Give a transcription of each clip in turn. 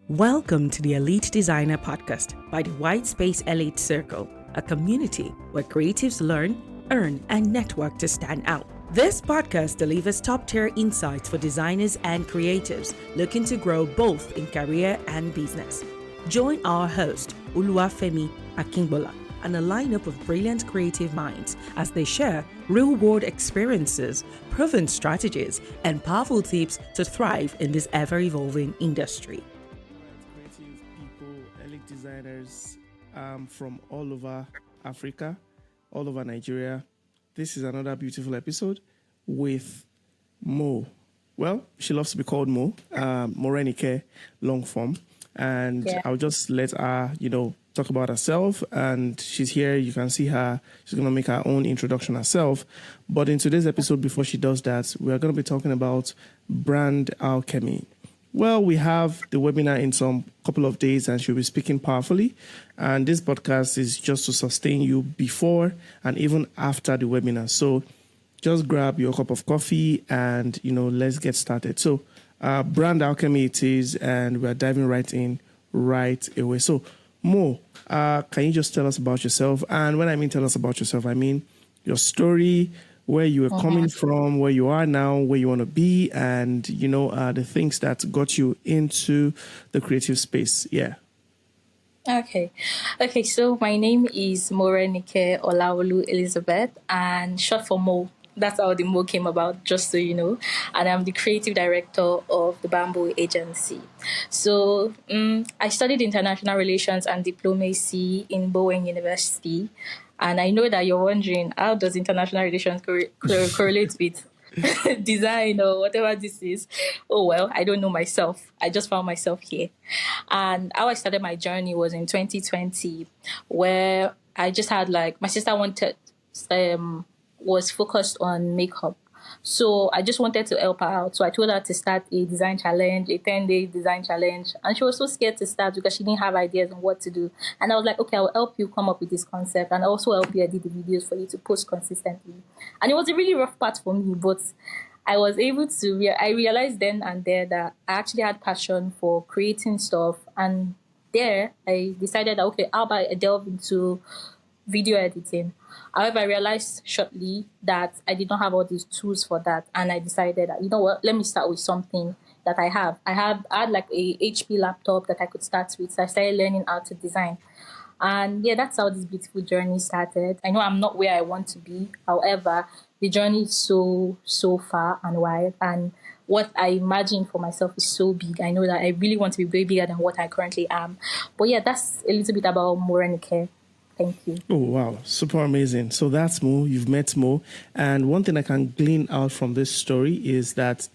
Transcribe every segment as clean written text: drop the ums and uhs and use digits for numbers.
Welcome to the Elite Designer Podcast by the Whitespace Elite Circle, a community where creatives learn, earn, and network to stand out. This podcast delivers top-tier insights for designers and creatives looking to grow both in career and business. Join our host, Oluwafemi Akingbola, and a lineup of brilliant creative minds as they share real-world experiences, proven strategies, and powerful tips to thrive in this ever-evolving industry. Creative people, elite designers from all over Africa, all over Nigeria. This is another beautiful episode with Mo. Well, she loves to be called Mo, Morenike, long form. And I'll just let her, talk about herself. And she's here. You can see her. She's going to make her own introduction herself. But in today's episode, before she does that, we are going to be talking about brand alchemy. Well, we have the webinar in some couple of days and she'll be speaking powerfully. And this podcast is just to sustain you before and even after the webinar. So just grab your cup of coffee and, let's get started. So brand alchemy it is, and we're diving right in right away. So Mo, can you just tell us about yourself? And when I mean tell us about yourself, I mean your story, where you were coming from, where you are now, where you want to be, and, the things that got you into the creative space. Yeah. Okay, so my name is Morenike Olaolu Elizabeth, and short for Mo. That's how the Mo came about, just so you know. And I'm the creative director of the Bamboo Agency. So I studied international relations and diplomacy in Bowen University. And I know that you're wondering, how does international relations correlate with design or whatever this is? Oh, well, I don't know myself. I just found myself here. And how I started my journey was in 2020, where I just had my sister was focused on makeup. So I just wanted to help her out. So I told her to start a design challenge, a 10-day design challenge. And she was so scared to start because she didn't have ideas on what to do. And I was like, okay, I'll help you come up with this concept and also help you edit the videos for you to post consistently. And it was a really rough part for me, but I was able to, I realized then and there that I actually had passion for creating stuff. And there I decided that, okay, how about I delve into video editing? However, I realized shortly that I did not have all these tools for that. And I decided that, let me start with something that I have. I had a HP laptop that I could start with. So I started learning how to design. And that's how this beautiful journey started. I know I'm not where I want to be. However, the journey is so far and wide. And what I imagine for myself is so big. I know that I really want to be way bigger than what I currently am. But that's a little bit about Morenike. Thank you. Oh, wow. Super amazing. So that's Mo. You've met Mo. And one thing I can glean out from this story is that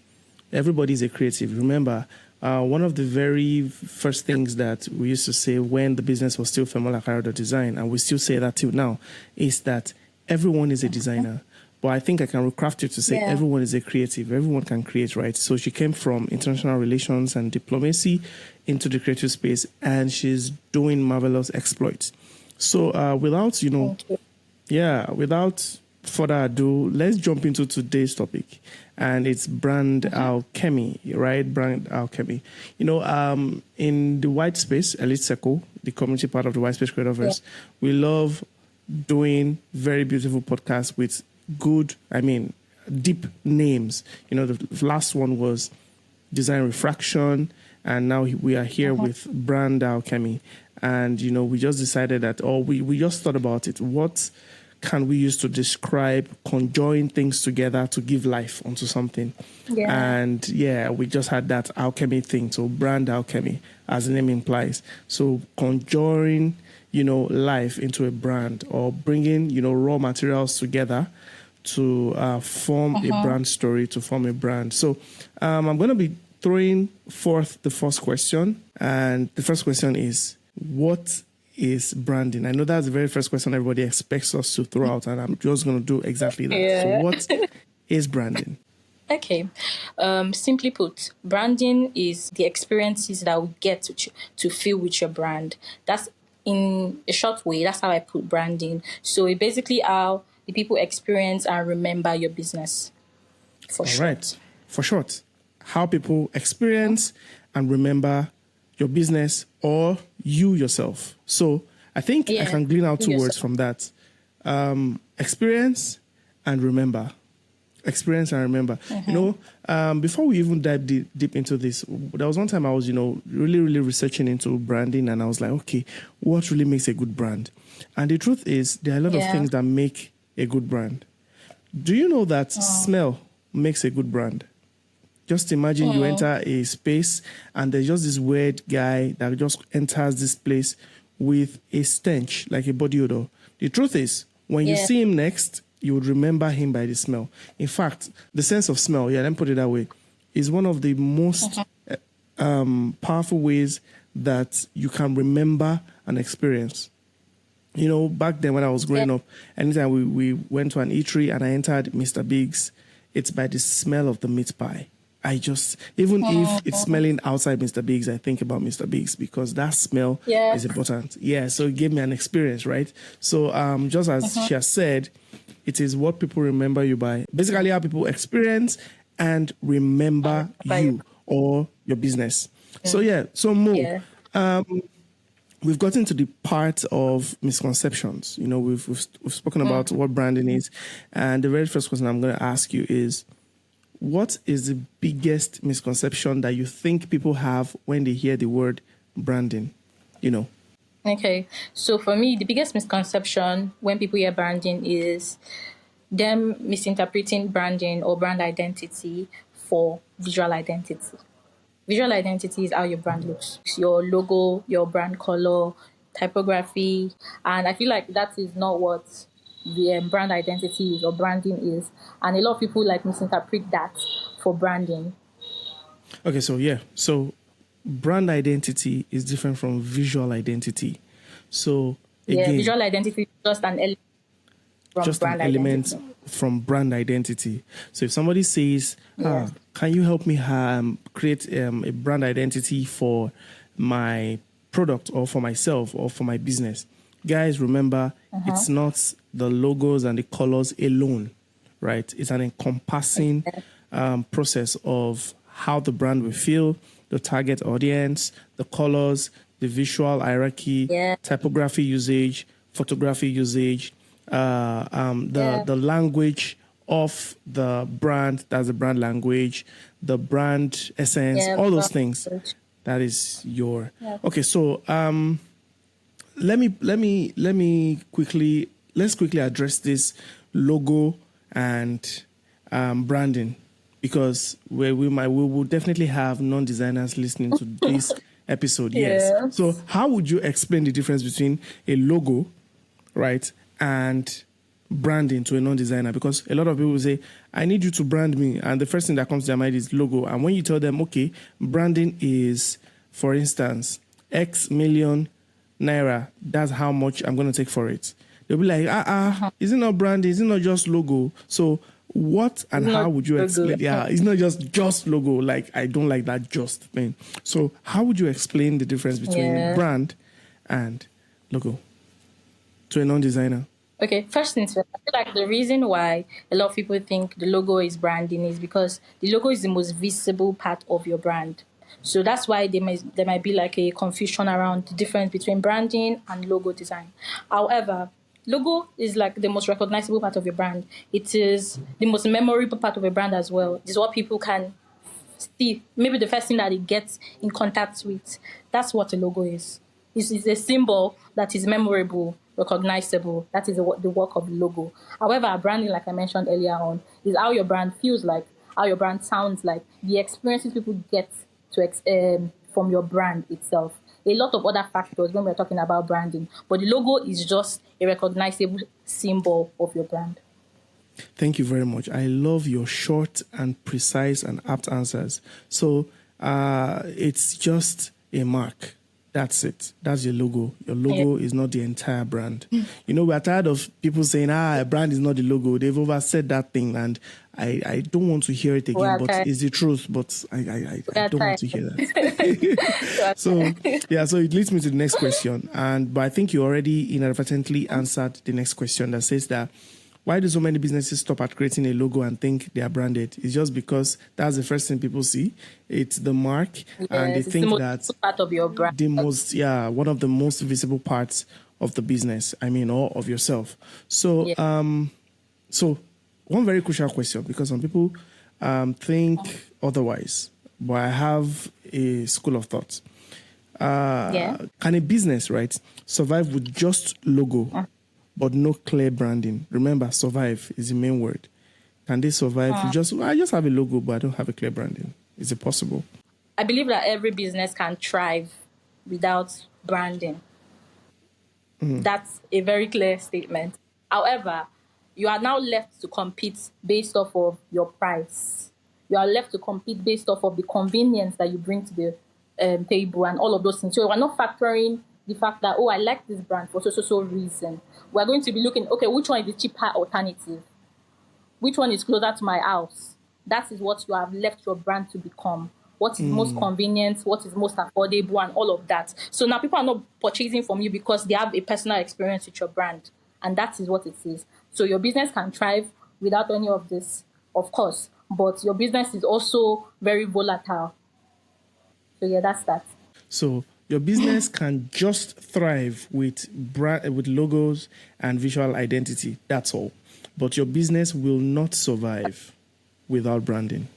everybody's a creative. Remember, one of the very first things that we used to say when the business was still Femola Carado Design, and we still say that till now, is that everyone is a designer. But I think I can recraft it to say everyone is a creative. Everyone can create, right? So she came from international relations and diplomacy into the creative space, and she's doing marvelous exploits. So without further ado, let's jump into today's topic. And it's brand alchemy, right? Brand alchemy. In the Whitespace Elite Circle, the community part of the Whitespace Creativerse, we love doing very beautiful podcasts with deep names. The last one was Design Refraction, and now we are here with brand alchemy. And, we just decided that, we just thought about it. What can we use to describe conjoining things together to give life onto something? Yeah. And, we just had that alchemy thing. So brand alchemy, as the name implies. So conjuring, life into a brand, or bringing, raw materials together to form a brand story, to form a brand. So I'm going to be throwing forth the first question. And the first question is, what is branding? I know that's the very first question everybody expects us to throw out, and I'm just going to do exactly that. Yeah. So what is branding? Okay. Simply put, branding is the experiences that we get to feel with your brand. That's, in a short way, that's how I put branding. So it's basically how the people experience and remember your business. For short. Right. For short, how people experience and remember your business, or you yourself. So I think I can glean out two words from that. Experience and remember. Experience and remember. Before we even dive deep into this, there was one time I was, really, really researching into branding, and I was like, okay, what really makes a good brand? And the truth is, there are a lot of things that make a good brand. Do you know that smell makes a good brand? Just imagine you enter a space and there's just this weird guy that just enters this place with a stench, like a body odor. The truth is, when you see him next, you would remember him by the smell. In fact, the sense of smell, let me put it that way, is one of the most powerful ways that you can remember an experience. Back then when I was growing up, anytime we went to an eatery and I entered Mr. Biggs, it's by the smell of the meat pie. Even if it's smelling outside Mr. Biggs, I think about Mr. Biggs because that smell is important. Yeah, so it gave me an experience, right? So just as she has said, it is what people remember you by. Basically how people experience and remember you or your business. So Mo, we've gotten to the part of misconceptions. We've spoken about what branding is. And the very first question I'm going to ask you is, what is the biggest misconception that you think people have when they hear the word branding? Okay. So for me, the biggest misconception when people hear branding is them misinterpreting branding or brand identity for visual identity. Visual identity is how your brand looks. It's your logo, your brand color, typography. And I feel like that is not what the brand identity is or branding is. And a lot of people misinterpret that for branding. Okay, so brand identity is different from visual identity. So again, visual identity is just an element from brand identity. So if somebody says, can you help me create a brand identity for my product or for myself or for my business? Guys, remember, it's not the logos and the colors alone, right? It's an encompassing process of how the brand will feel, the target audience, the colors, the visual hierarchy, typography usage, photography usage, the language of the brand, that's the brand language, the brand essence, all those things. That is your... Okay, so let's quickly address this logo and branding, because we will definitely have non-designers listening to this episode. Yes. So how would you explain the difference between a logo, right, and branding to a non-designer? Because a lot of people say, I need you to brand me, and the first thing that comes to their mind is logo. And when you tell them, okay, branding is, for instance, X million naira, that's how much I'm going to take for it, they'll be like, is it not branding? Is it not just logo? So what and how would you explain? Yeah, it's not just logo. Like, I don't like that just thing. So how would you explain the difference between brand and logo to a non-designer? Okay, first things first, I feel like the reason why a lot of people think the logo is branding is because the logo is the most visible part of your brand. So that's why there might be like a confusion around the difference between branding and logo design. However, logo is like the most recognizable part of your brand. It is the most memorable part of your brand as well. It's what people can see. Maybe the first thing that it gets in contact with. That's what a logo is. It's a symbol that is memorable, recognizable. That is the work of the logo. However, branding, like I mentioned earlier on, is how your brand feels like, how your brand sounds like, the experiences people get from your brand itself. A lot of other factors when we're talking about branding, but the logo is just a recognizable symbol of your brand. Thank you very much. I love your short and precise and apt answers. So it's just a mark. That's it. That's your logo. Your logo is not the entire brand. We're tired of people saying, a brand is not the logo. They've oversaid that thing, and I don't want to hear it again, but it's the truth, but I don't want to hear that. So it leads me to the next question. But I think you already inadvertently answered the next question that says that why do so many businesses stop at creating a logo and think they are branded? It's just because that's the first thing people see. It's the mark, and they Yes, it's think the that most part of your brand. one of the most visible parts of the business, or of yourself. So, so one very crucial question, because some people think otherwise, but I have a school of thought. Can a business, right, survive with just logo, but no clear branding? Remember, survive is the main word. Can they survive? I just have a logo, but I don't have a clear branding. Is it possible? I believe that every business can thrive without branding. That's a very clear statement. However, you are now left to compete based off of your price. You are left to compete based off of the convenience that you bring to the table and all of those things. So we're not factoring the fact that, I like this brand for so reason. We're going to be looking, okay, which one is the cheaper alternative? Which one is closer to my house? That is what you have left your brand to become. What is most convenient, what is most affordable, and all of that. So now people are not purchasing from you because they have a personal experience with your brand. And that is what it is. So your business can thrive without any of this, of course. But your business is also very volatile. So yeah, that's that. So your business can just thrive with with logos and visual identity. That's all. But your business will not survive without branding.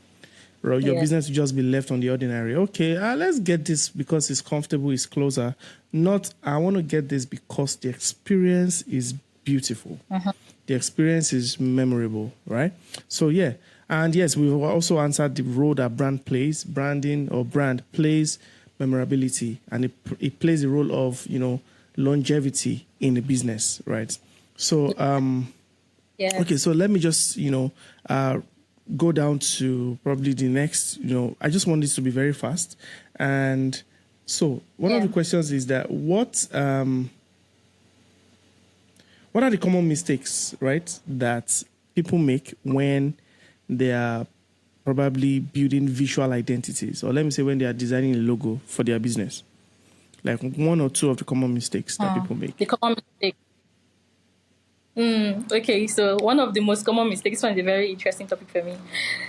Your business will just be left on the ordinary. Okay, let's get this because it's comfortable, it's closer. Not, I want to get this because the experience is beautiful. The experience is memorable, right? So, yeah. And yes, we've also answered the role that branding or brand plays memorability. And it plays the role of, longevity in a business, right? So, okay, so let me just, go down to probably the next, I just want this to be very fast. And so one of the questions is that what are the common mistakes, right, that people make when they are probably building visual identities, or let me say when they are designing a logo for their business? Like one or two of the common mistakes that people make. The common mistake. Okay, so one of the most common mistakes, one is a very interesting topic for me.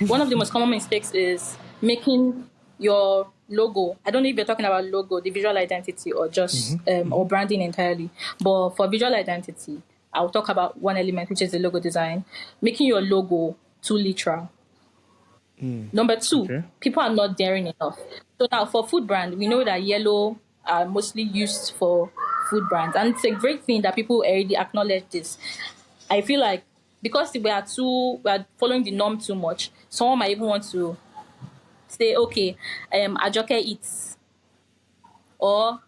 One of the most common mistakes is making your logo. I don't know if you're talking about logo, the visual identity, or just or branding entirely. But for visual identity, I'll talk about one element, which is the logo design. Making your logo too literal. Number two, people are not daring enough. So now for food brand, we know that yellow are mostly used for food brands, and it's a great thing that people already acknowledge this. I feel like because we are following the norm too much, someone might even want to say, okay, Ajoke eats, or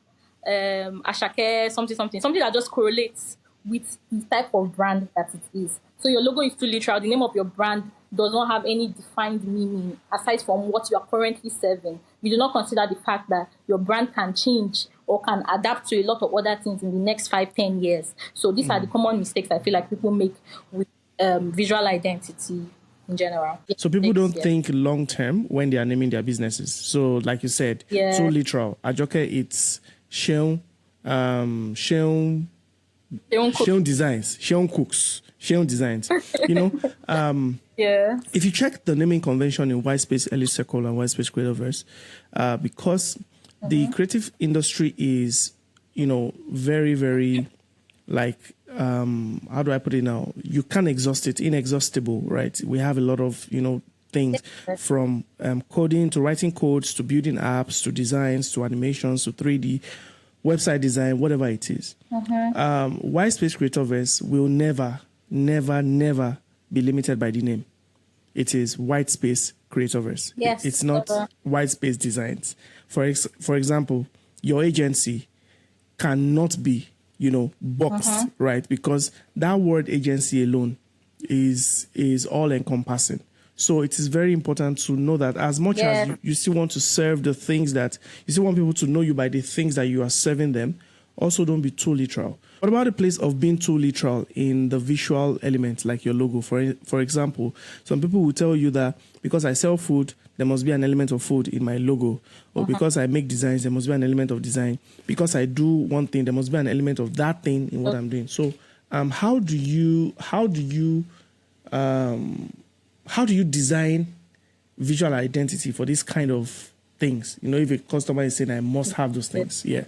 Ashake something that just correlates with the type of brand that it is. So your logo is too literal. The name of your brand does not have any defined meaning aside from what you are currently serving. You do not consider the fact that your brand can change or can adapt to a lot of other things in the next 5-10 years. So these are the common mistakes I feel like people make with visual identity in general. So people don't think long term when they are naming their businesses. So like you said, too literal. Ajoke, it's Sheon Designs, Sheon Cooks, Sheon Designs. If you check the naming convention in Whitespace Elite Circle and Whitespace Creativeverse, because the creative industry is, very, very, like, how do I put it now? You can't exhaust it, inexhaustible, right? We have a lot of, things from coding to writing codes to building apps to designs to animations to 3D, website design, whatever it is. Whitespace Creativeverse will never be limited by the name. It is Whitespace Creativeverse. Yes, it's not Whitespace Designs. For example, your agency cannot be, boxed, right? Because that word agency alone is all encompassing. So it is very important to know that as much as you still want to serve the things that you still want people to know you by the things that you are serving them, also don't be too literal. What about the place of being too literal in the visual elements like your logo? For example, some people will tell you that because I sell food, there must be an element of food in my logo. Or because I make designs, there must be an element of design. Because I do one thing, there must be an element of that thing in what I'm doing. So how do you design visual identity for this kind of things? You know, if a customer is saying I must have those things, yeah.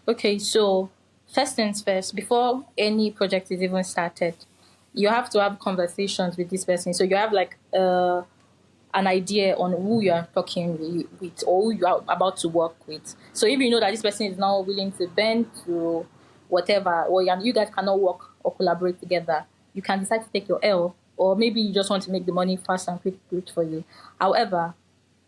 Okay, so first things first, before any project is even started, you have to have conversations with this person. So you have like an idea on who you are talking with or who you are about to work with. So if you know that this person is not willing to bend to whatever, or you guys cannot work or collaborate together, you can decide to take your L, or maybe you just want to make the money fast and quick good for you. However,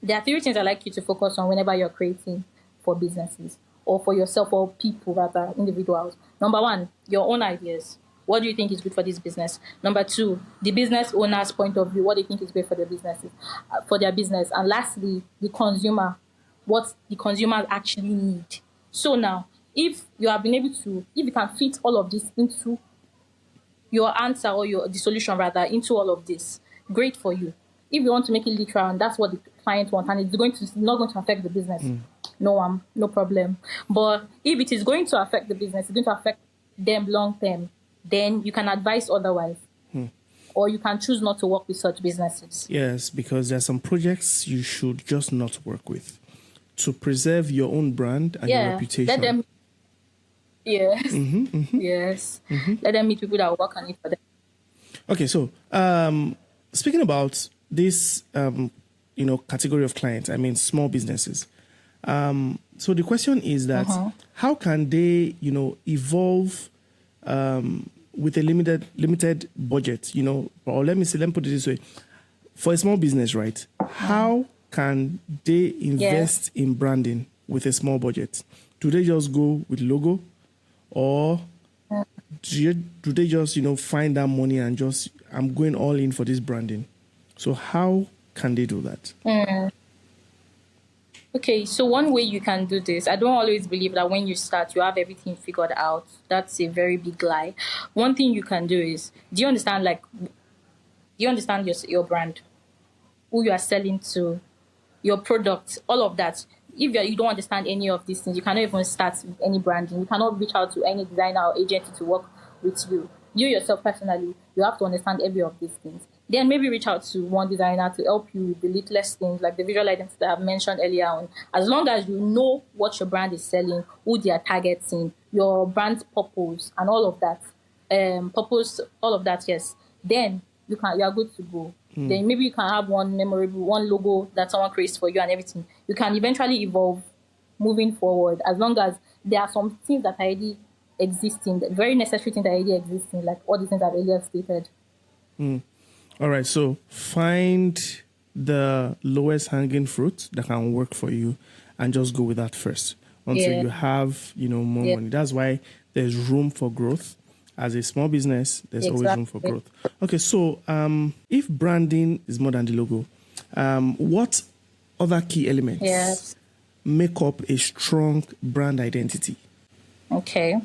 there are three things I like you to focus on whenever you're creating for businesses or for yourself or people, rather, individuals. Number one, your own ideas. What do you think is good for this business? Number two, the business owner's point of view. What do you think is great for their businesses, for their business? And lastly, the consumer. What the consumers actually need. So now, if you have been able to, if you can fit all of this into your answer or the solution rather into all of this, great for you. If you want to make it literal and that's what the client wants and it's not going to affect the business, no problem. But if it is going to affect the business, it's going to affect them long term, then you can advise otherwise. Or you can choose not to work with such businesses. Yes, because there are some projects you should just not work with to preserve your own brand and your reputation. Let them, yes. Let them meet people that will work on it for them. Okay, so speaking about this, category of clients, I mean, small businesses. So the question is that how can they, evolve with a limited budget, or let me put it this way. For a small business, right, how can they invest in branding with a small budget? Do they just go with logo, or do they just, find that money and just, I'm going all in for this branding? So how can they do that? Okay, so one way you can do this, I don't always believe that when you start, you have everything figured out. That's a very big lie. One thing you can do is, do you understand your brand, who you are selling to, your product, all of that? If you don't understand any of these things, you cannot even start any branding. You cannot reach out to any designer or agency to work with you. You yourself personally, you have to understand every of these things. Then maybe reach out to one designer to help you with the littlest things like the visual identity that I've mentioned earlier on. As long as you know what your brand is selling, who they are targeting, your brand purpose, and all of that, yes. Then you are good to go. Then maybe you can have one logo that someone creates for you and everything. You can eventually evolve moving forward as long as there are some things that are already existing, very necessary things that are already existing, like all the things I've earlier stated. All right, so find the lowest hanging fruit that can work for you and just go with that first until you have, more money. That's why there's room for growth. As a small business, there's always room for growth. Okay, so if branding is more than the logo, what other key elements make up a strong brand identity? Okay.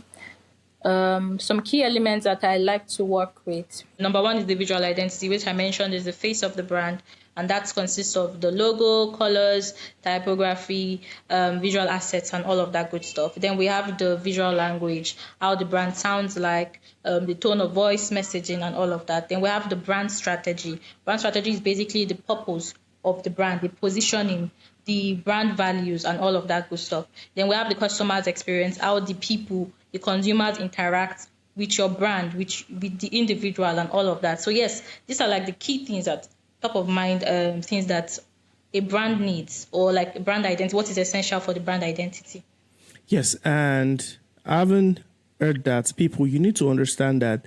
Some key elements that I like to work with. Number one is the visual identity, which I mentioned is the face of the brand. And that consists of the logo, colors, typography, visual assets, and all of that good stuff. Then we have the visual language, how the brand sounds like, the tone of voice, messaging, and all of that. Then we have the brand strategy. Brand strategy is basically the purpose of the brand, the positioning, the brand values, and all of that good stuff. Then we have the customer's experience, how the people, the consumers interact with your brand, with the individual, and all of that. So yes, these are like the key things that top of mind, things that a brand needs, or like brand identity, what is essential for the brand identity. Yes, and I haven't heard that people, you need to understand that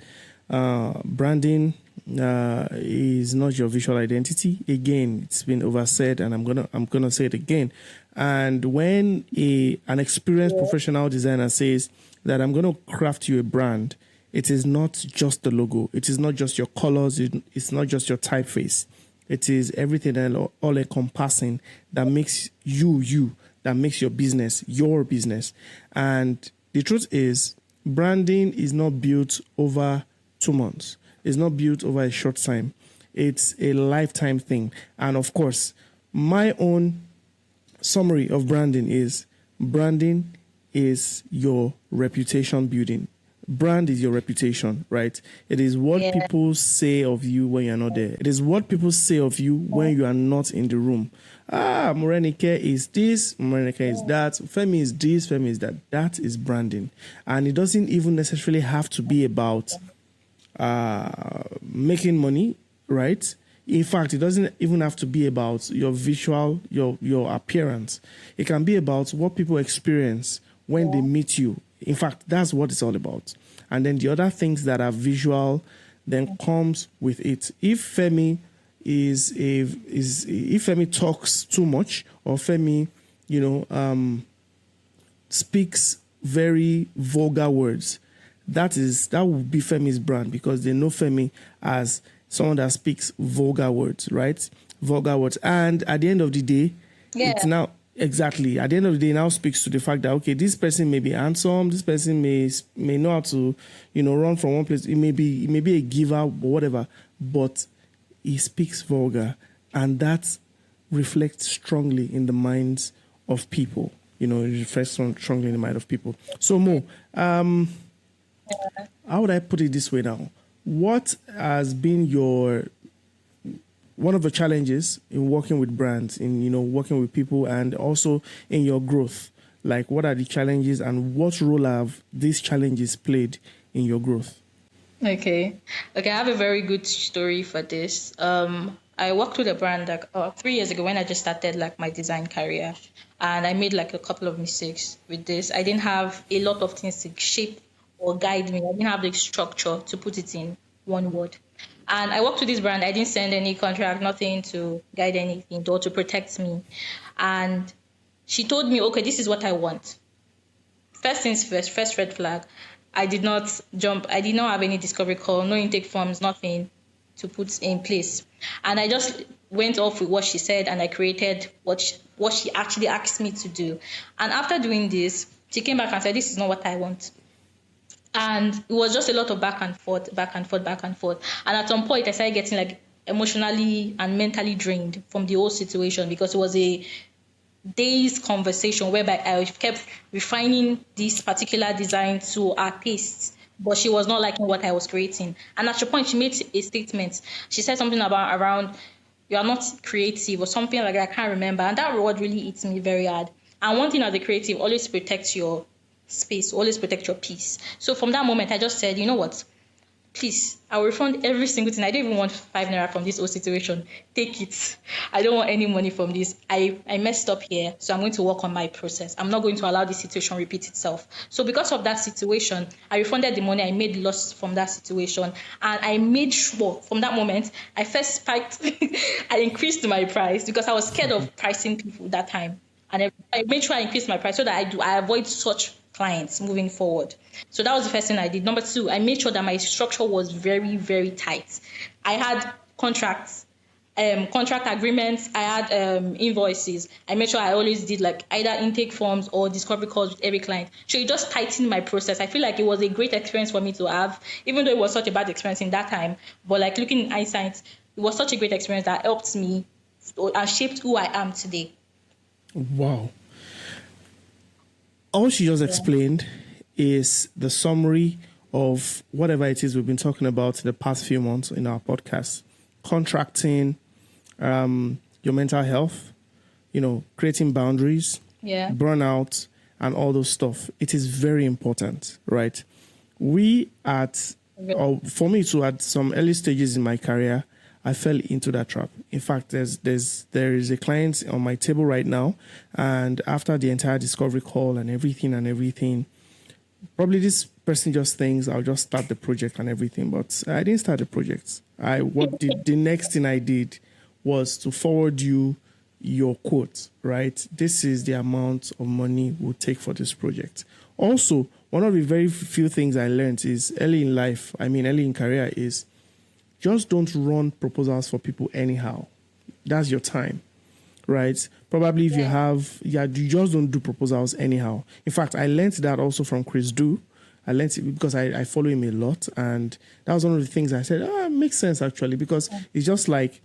branding is not your visual identity. Again, it's been oversaid, and I'm gonna say it again. And when an experienced professional designer says that I'm gonna craft you a brand, it is not just the logo. It is not just your colors. It's not just your typeface. It is everything all encompassing that makes you, that makes your business your business. And the truth is, branding is not built over 2 months. It's not built over a short time. It's a lifetime thing. And of course, my own summary of branding is is your reputation building. Brand is your reputation, right? It is what people say of you when you're not there. It is what people say of you when you are not in the room. Morenike is this, Morenike is that, Femi is this, Femi is that. That is branding. And it doesn't even necessarily have to be about making money, right? In fact, it doesn't even have to be about your visual, your appearance. It can be about what people experience when they meet you. In fact, that's what it's all about. And then the other things that are visual then comes with it. If Femi if Femi talks too much, or Femi, speaks very vulgar words, that would be Femi's brand, because they know Femi as someone that speaks vulgar words, right? Vulgar words. And at the end of the day, it's now exactly at the end of the day now speaks to the fact that, okay, this person may be handsome, this person may know how to, run from one place. It may be a giver or whatever, but he speaks vulgar, and that reflects strongly in the minds of people. It reflects strongly in the mind of people. So Mo, how would I put it this way now? What has been one of the challenges in working with brands, in working with people, and also in your growth? Like, what are the challenges, and what role have these challenges played in your growth? Okay, I have a very good story for this. I worked with a brand 3 years ago when I just started my design career, and I made a couple of mistakes with this. I didn't have a lot of things to shape or guide me. I didn't have the structure to put it in one word. And I worked with this brand. I didn't send any contract, nothing to guide anything or to protect me. And she told me, okay, this is what I want. First things first red flag. I did not jump. I did not have any discovery call, no intake forms, nothing to put in place. And I just went off with what she said, and I created what she actually asked me to do. And after doing this, she came back and said, this is not what I want. And it was just a lot of back and forth. And at some point, I started getting emotionally and mentally drained from the whole situation, because it was a day's conversation whereby I kept refining this particular design to her tastes, but she was not liking what I was creating. And at a point, she made a statement. She said something around, you are not creative, or something like that. I can't remember. And that word really hits me very hard. And one thing as a creative, always protect your space, always protect your peace. So from that moment, I just said, you know what? Please, I will refund every single thing. I don't even want 5 naira from this whole situation. Take it. I don't want any money from this. I messed up here, so I'm going to work on my process. I'm not going to allow this situation repeat itself. So because of that situation, I refunded the money. I made loss from that situation. And I made sure from that moment, I first spiked, I increased my price, because I was scared of pricing people that time. And I made sure I increased my price so that I avoid such clients moving forward. So that was the first thing I did. Number 2, I made sure that my structure was very, very tight. I had contract agreements. I had invoices. I made sure I always did either intake forms or discovery calls with every client. So it just tightened my process. I feel like it was a great experience for me to have, even though it was such a bad experience in that time. But looking in hindsight, it was such a great experience that helped me and shaped who I am today. Wow. All she just explained is the summary of whatever it is we've been talking about the past few months in our podcast. Contracting, your mental health, creating boundaries, burnout, and all those stuff. It is very important, right? For me too, at some early stages in my career, I fell into that trap. In fact, there is a client on my table right now, and after the entire discovery call and everything, probably this person just thinks I'll just start the project and everything, but I didn't start the project. The next thing I did was to forward you your quote, right? This is the amount of money we'll take for this project. Also, one of the very few things I learned is early in career is, just don't run proposals for people anyhow. That's your time, right? Probably if you just don't do proposals anyhow. In fact, I learned that also from Chris Du. I learned it because I follow him a lot. And that was one of the things I said, it makes sense actually, because it's just like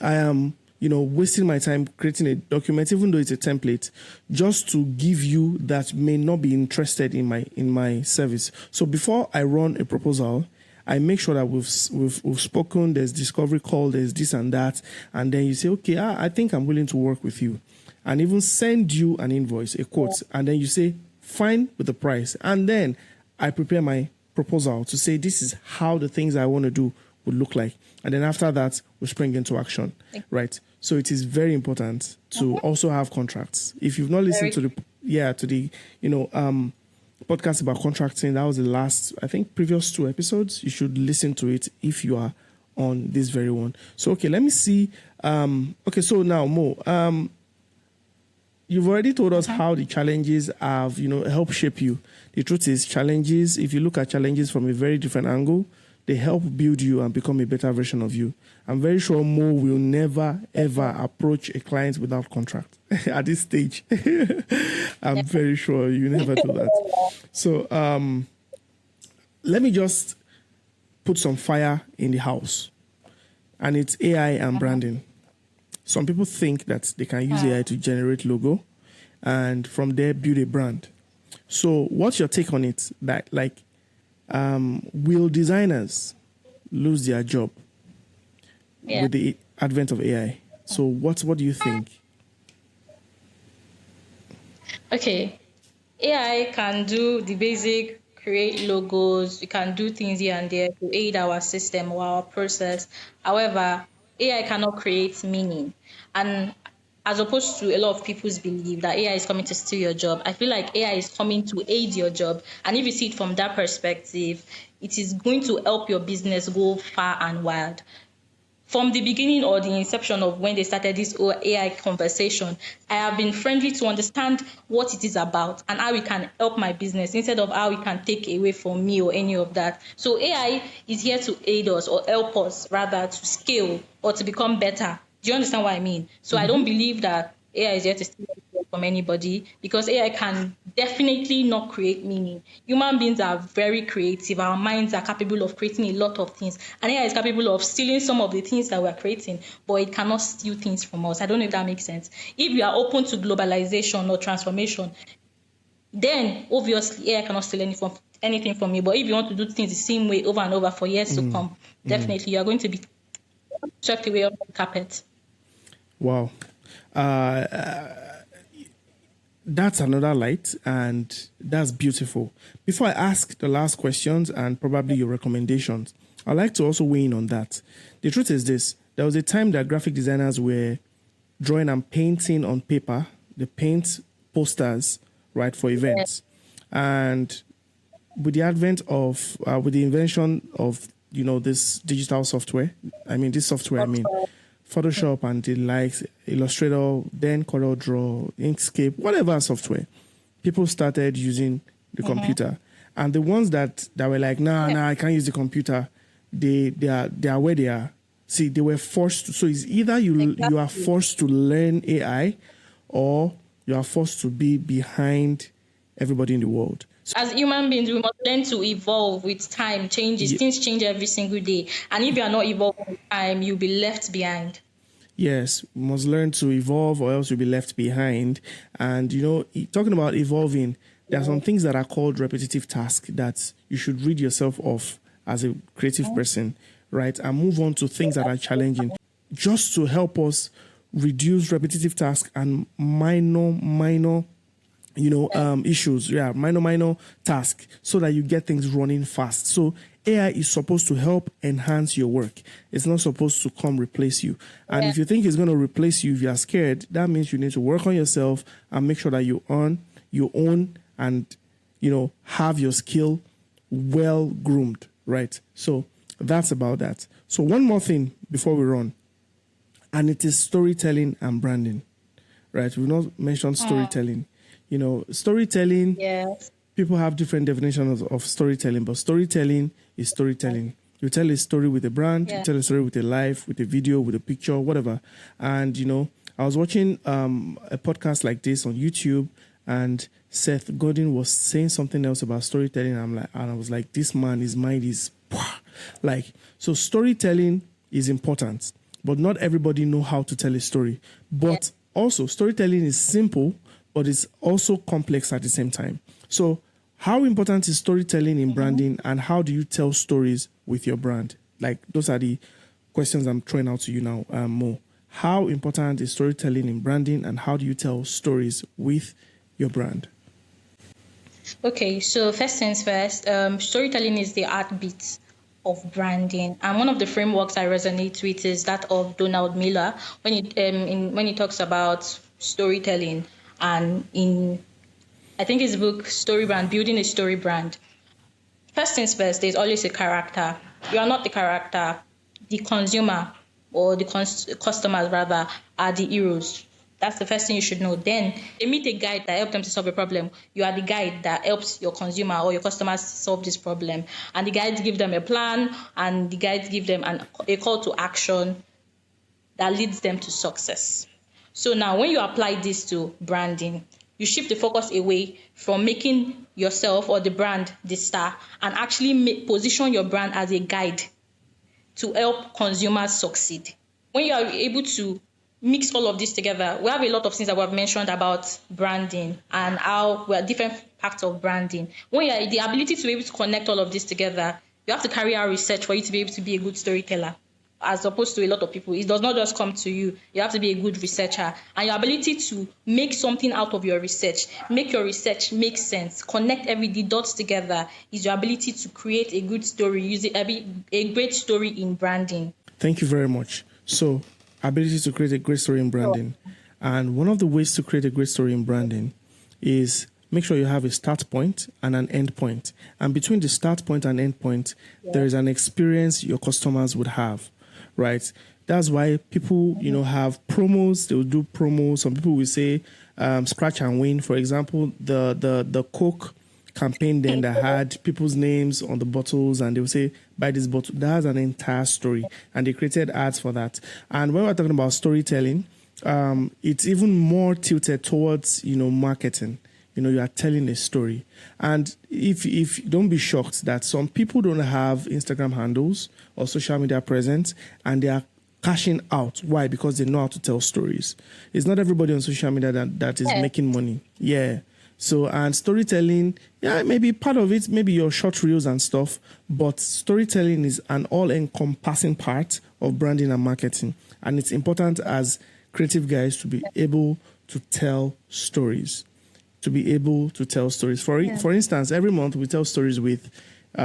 I am, wasting my time creating a document, even though it's a template, just to give you that may not be interested in my service. So before I run a proposal, I make sure that we've spoken, there's discovery call, there's this and that, and then you say, okay, I think I'm willing to work with you, and even send you an invoice, a quote, and then you say, fine with the price, and then I prepare my proposal to say, this is how the things I want to do would look like, and then after that, we spring into action, right? So it is very important to also have contracts. If you've not listened to the podcast about contracting, that was the last, I think, previous 2 episodes. You should listen to it if you are on this very one. So, okay, let me see. So now, Mo, you've already told us how the challenges have, helped shape you. The truth is, challenges, if you look at challenges from a very different angle, they help build you and become a better version of you. I'm very sure Mo will never, ever approach a client without contract at this stage. I'm very sure you never do that. So let me just put some fire in the house. And it's AI and branding. Some people think that they can use AI to generate logo and from there build a brand. So what's your take on it? That will designers lose their job with the advent of AI? So what do you think? Okay. AI can do the basic, create logos. You can do things here and there to aid our system or our process. However, AI cannot create meaning. And as opposed to a lot of people's belief that AI is coming to steal your job, I feel like AI is coming to aid your job. And if you see it from that perspective, it is going to help your business go far and wide. From the beginning or the inception of when they started this AI conversation, I have been friendly to understand what it is about and how it can help my business instead of how it can take away from me or any of that. So AI is here to aid us or help us rather to scale or to become better. Do you understand what I mean? So I don't believe that AI is here to steal from anybody because AI can definitely not create meaning. Human beings are very creative. Our minds are capable of creating a lot of things. And AI is capable of stealing some of the things that we're creating, but it cannot steal things from us. I don't know if that makes sense. If we are open to globalization or transformation, then obviously AI cannot steal anything from you. But if you want to do things the same way over and over for years to come, definitely you are going to be swept away on the carpet. Wow. That's another light, and that's beautiful. Before I ask the last questions and probably your recommendations, I'd like to also weigh in on that. The truth is this. There was a time that graphic designers were drawing and painting on paper. They paint posters, right, for events. And with the advent of, with the invention of, this digital software, Photoshop and the likes, Illustrator, then CorelDRAW, Inkscape, whatever software, people started using the computer. And the ones that were like, nah, I can't use the computer, they are where they are. See, they were forced to. So it's either you are forced to learn AI or you are forced to be behind everybody in the world. So, as human beings, we must learn to evolve with time, changes. Things change every single day. And if you are not evolving with time, you'll be left behind. Yes, we must learn to evolve or else you'll be left behind. And, talking about evolving, there are some things that are called repetitive tasks that you should rid yourself of as a creative person, right? And move on to things that are challenging just to help us reduce repetitive tasks and minor issues, minor tasks, so that you get things running fast. So AI is supposed to help enhance your work. It's not supposed to come replace you. And if you think it's going to replace you, if you're scared, that means you need to work on yourself and make sure that you own and, have your skill well groomed, right? So that's about that. So one more thing before we run, and it is storytelling and branding, right? We've not mentioned storytelling. Storytelling, people have different definitions of storytelling, but storytelling is storytelling. You tell a story with a brand, you tell a story with a live, with a video, with a picture, whatever. And, I was watching a podcast like this on YouTube, and Seth Godin was saying something else about storytelling. And I was like, this man, his mind is so storytelling is important. but not everybody know how to tell a story. But also, storytelling is simple, but it's also complex at the same time. So how important is storytelling in branding, and how do you tell stories with your brand? Like, those are the questions I'm throwing out to you now, Mo. How important is storytelling in branding, and how do you tell stories with your brand? Okay, so first things first, storytelling is the heartbeat of branding, and one of the frameworks I resonate with is that of Donald Miller when he talks about storytelling, and in I think his book Story Brand, Building a Story Brand. First things first, there's always a character. You are not the character. The consumer, or the customers rather, are the heroes. That's the first thing you should know. Then they meet a guide that helps them to solve a problem. You are the guide that helps your consumer or your customers solve this problem. And the guides give them a plan, and the guides give them a call to action that leads them to success. So now when you apply this to branding, you shift the focus away from making yourself or the brand the star, and actually position your brand as a guide to help consumers succeed. When you are able to mix all of this together, we have a lot of things that we have mentioned about branding and how we are different parts of branding. When you have the ability to be able to connect all of this together, you have to carry out research for you to be able to be a good storyteller. As opposed to a lot of people, it does not just come to you. You have to be a good researcher, and your ability to make something out of your research, make your research make sense, connect the dots together, is your ability to create a good story, using a great story in branding. Thank you very much. So, ability to create a great story in branding. And one of the ways to create a great story in branding is make sure you have a start point and an end point. And between the start point and end point, there is an experience your customers would have. Right, that's why people, have promos. They will do promos. Some people will say, "Scratch and win." For example, the Coke campaign then that had people's names on the bottles, and they will say, "Buy this bottle." That has an entire story, and they created ads for that. And when we're talking about storytelling, it's even more tilted towards marketing. You are telling a story. And if don't be shocked that some people don't have Instagram handles or social media presence, and they are cashing out. Why? Because they know how to tell stories. It's not everybody on social media that is making money. Yeah. So, and storytelling, maybe part of it, maybe your short reels and stuff, but storytelling is an all-encompassing part of branding and marketing. And it's important as creative guys to be able to tell stories. For instance, every month we tell stories with, we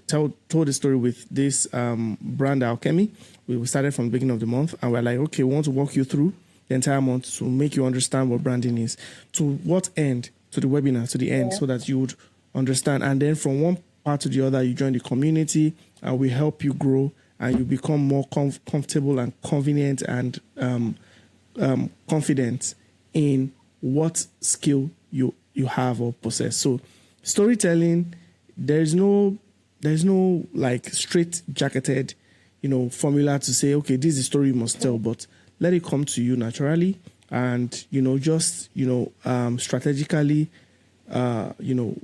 told a story with this brand Alchemy. We started from the beginning of the month, and we're like, okay, we want to walk you through the entire month to make you understand what branding is. To what end? To the webinar, to the end, so that you would understand. And then from one part to the other, you join the community, and we help you grow, and you become more comfortable and convenient and confident in what skill you have or possess. So storytelling, there's no like straight jacketed, formula to say, okay, this is the story you must tell, but let it come to you naturally, and strategically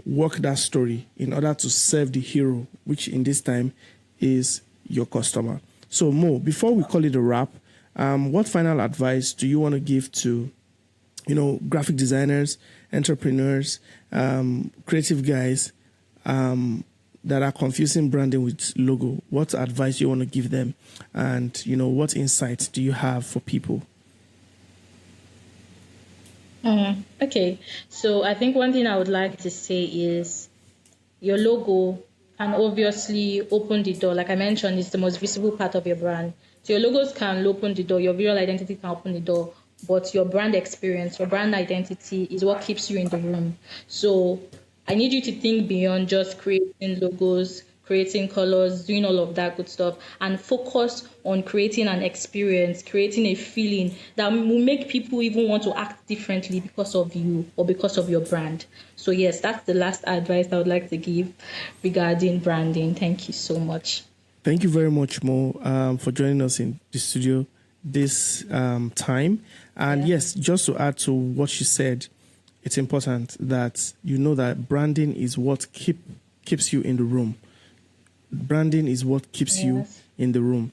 work that story in order to serve the hero, which in this time is your customer. So Mo, before we call it a wrap, what final advice do you want to give to graphic designers, entrepreneurs, creative guys that are confusing branding with logo? What advice do you want to give them? And, what insights do you have for people? Okay. So I think one thing I would like to say is your logo can obviously open the door. Like I mentioned, it's the most visible part of your brand. So your logos can open the door. Your visual identity can open the door. But your brand experience, your brand identity is what keeps you in the room. So I need you to think beyond just creating logos, creating colors, doing all of that good stuff, and focus on creating an experience, creating a feeling that will make people even want to act differently because of you or because of your brand. So yes, that's the last advice I would like to give regarding branding. Thank you so much. Thank you very much, Mo, for joining us in the studio this time. And yes, just to add to what she said, it's important that that branding is what keeps you in the room. Branding is what keeps you in the room.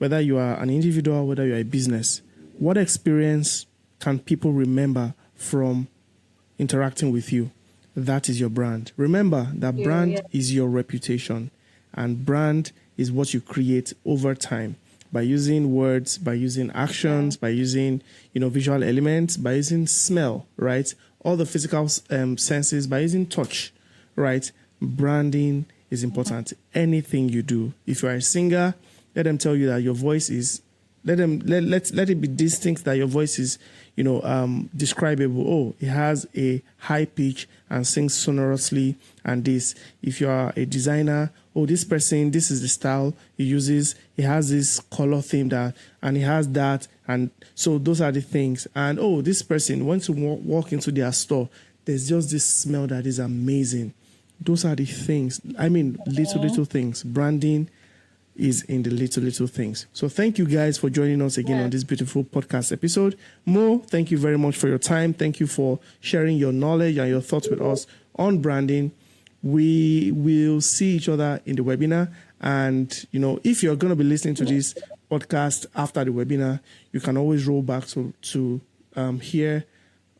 whether you are an individual, whether you're a business, what experience can people remember from interacting with you? That is your brand. Remember that brand is your reputation, and brand is what you create over time by using words, by using actions, by using, visual elements, by using smell, right? All the physical senses, by using touch, right? Branding is important. Anything you do. If you are a singer, let them tell you that your voice is, let it be distinct, that your voice is, describable. Oh, it has a high pitch and sings sonorously. And this, if you are a designer, oh, this person, this is the style he uses. He has this color theme that, and he has that. And so those are the things. And oh, this person, once you walk into their store, there's just this smell that is amazing. Those are the things. I mean, little things. Branding is in the little things. So thank you guys for joining us again on this beautiful podcast episode. Mo, thank you very much for your time. Thank you for sharing your knowledge and your thoughts with us on branding. We will see each other in the webinar. And, if you're going to be listening to this podcast after the webinar, you can always roll back to hear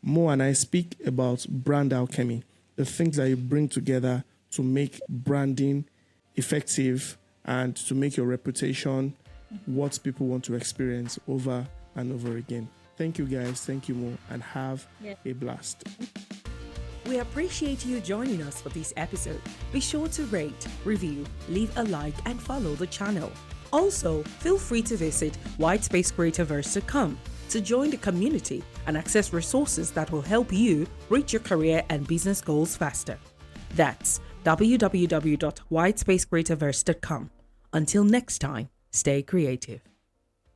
Mo and I speak about brand alchemy, the things that you bring together to make branding effective and to make your reputation what people want to experience over and over again. Thank you guys. Thank you, Mo, and have a blast. We appreciate you joining us for this episode. Be sure to rate, review, leave a like, and follow the channel. Also, feel free to visit whitespacecreativerse.com to join the community and access resources that will help you reach your career and business goals faster. That's www.whitespacecreativerse.com. Until next time, stay creative.